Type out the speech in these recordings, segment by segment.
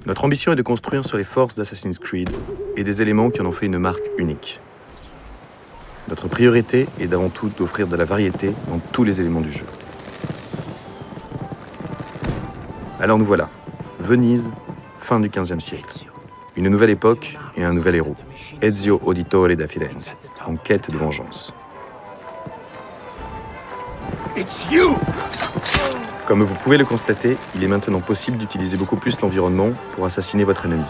Notre ambition est de construire sur les forces d'Assassin's Creed et des éléments qui en ont fait une marque unique. Notre priorité est d'avant tout d'offrir de la variété dans tous les éléments du jeu. Alors nous voilà, Venise, fin du XVe siècle. Une nouvelle époque et un nouvel héros, Ezio Auditore da Firenze, en quête de vengeance. Comme vous pouvez le constater, il est maintenant possible d'utiliser beaucoup plus l'environnement pour assassiner votre ennemi.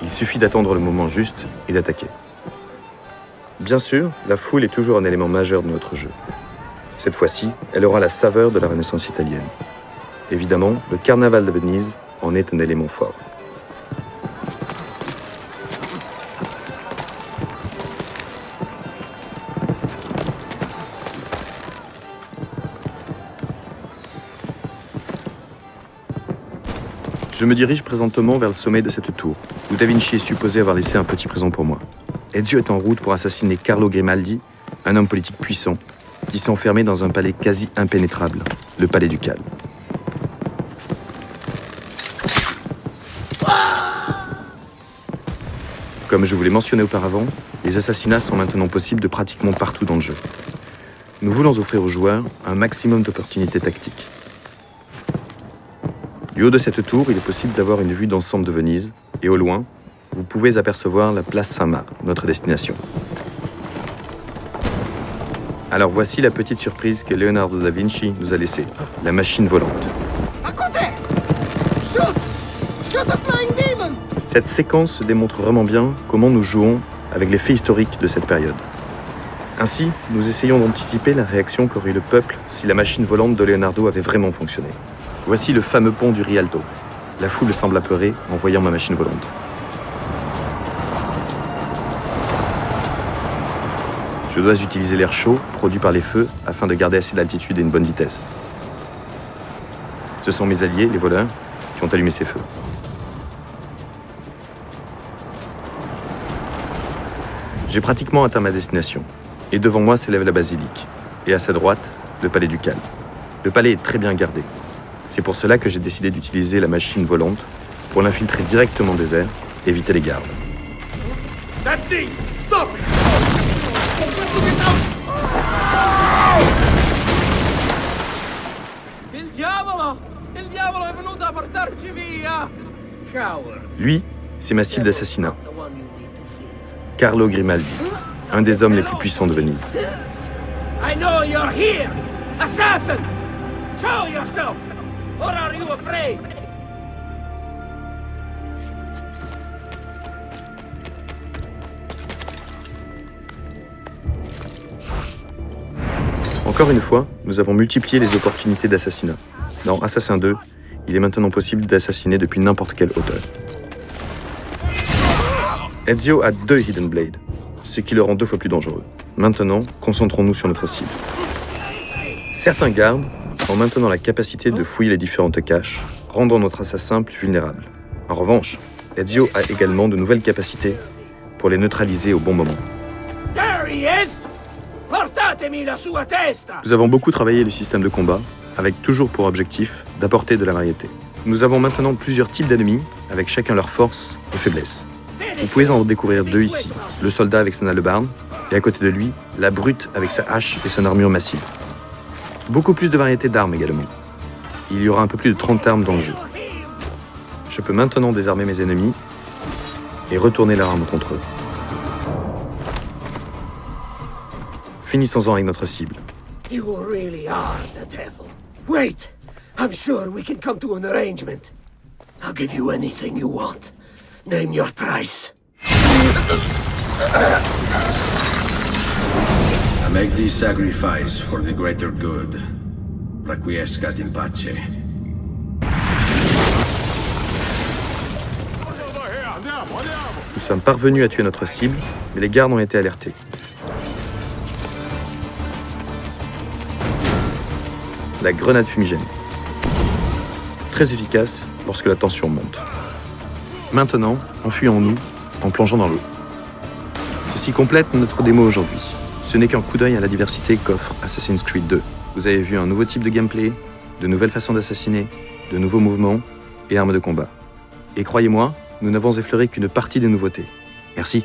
Il suffit d'attendre le moment juste et d'attaquer. Bien sûr, la foule est toujours un élément majeur de notre jeu. Cette fois-ci, elle aura la saveur de la Renaissance italienne. Évidemment, le carnaval de Venise en est un élément fort. Je me dirige présentement vers le sommet de cette tour, où Da Vinci est supposé avoir laissé un petit présent pour moi. Ezio est en route pour assassiner Carlo Grimaldi, un homme politique puissant, qui s'est enfermé dans un palais quasi impénétrable, le palais ducal. Comme je vous l'ai mentionné auparavant, les assassinats sont maintenant possibles de pratiquement partout dans le jeu. Nous voulons offrir aux joueurs un maximum d'opportunités tactiques. Du haut de cette tour, il est possible d'avoir une vue d'ensemble de Venise, et au loin, vous pouvez apercevoir la place Saint-Marc, notre destination. Alors voici la petite surprise que Leonardo da Vinci nous a laissée, la machine volante. Cette séquence démontre vraiment bien comment nous jouons avec les faits historiques de cette période. Ainsi, nous essayons d'anticiper la réaction qu'aurait eu le peuple si la machine volante de Leonardo avait vraiment fonctionné. Voici le fameux pont du Rialto. La foule semble apeurée en voyant ma machine volante. Je dois utiliser l'air chaud produit par les feux afin de garder assez d'altitude et une bonne vitesse. Ce sont mes alliés, les voleurs, qui ont allumé ces feux. J'ai pratiquement atteint ma destination, et devant moi s'élève la basilique, et à sa droite, le palais ducal. Le palais est très bien gardé. C'est pour cela que j'ai décidé d'utiliser la machine volante pour l'infiltrer directement des airs et éviter les gardes. Lui, c'est ma cible d'assassinat. Carlo Grimaldi, un des hommes les plus puissants de Venise. I know you're here! Assassin! Show yourself! Or are you afraid? Encore une fois, nous avons multiplié les opportunités d'assassinat. Dans Assassin 2, il est maintenant possible d'assassiner depuis n'importe quelle hauteur. Ezio a 2 Hidden Blade, ce qui le rend 2 fois plus dangereux. Maintenant, concentrons-nous sur notre cible. Certains gardes ont maintenant la capacité de fouiller les différentes caches, rendant notre assassin plus vulnérable. En revanche, Ezio a également de nouvelles capacités pour les neutraliser au bon moment. Nous avons beaucoup travaillé le système de combat, avec toujours pour objectif d'apporter de la variété. Nous avons maintenant plusieurs types d'ennemis, avec chacun leurs forces et faiblesses. Vous pouvez en découvrir 2 ici, le soldat avec son hallebarde, et à côté de lui, la brute avec sa hache et son armure massive. Beaucoup plus de variété d'armes également. Il y aura un peu plus de 30 armes dans le jeu. Je peux maintenant désarmer mes ennemis et retourner leur arme contre eux. Finissons-en avec notre cible. You really are the devil. Wait! I'm sure we can come to an arrangement. I'll give you anything you want. Name your price. I make this sacrifice for the greater good. Requiescat in pace. Nous sommes parvenus à tuer notre cible, mais les gardes ont été alertés. La grenade fumigène. Très efficace lorsque la tension monte. Maintenant, enfuyons-nous en plongeant dans l'eau. Ceci complète notre démo aujourd'hui. Ce n'est qu'un coup d'œil à la diversité qu'offre Assassin's Creed 2. Vous avez vu un nouveau type de gameplay, de nouvelles façons d'assassiner, de nouveaux mouvements et armes de combat. Et croyez-moi, nous n'avons effleuré qu'une partie des nouveautés. Merci.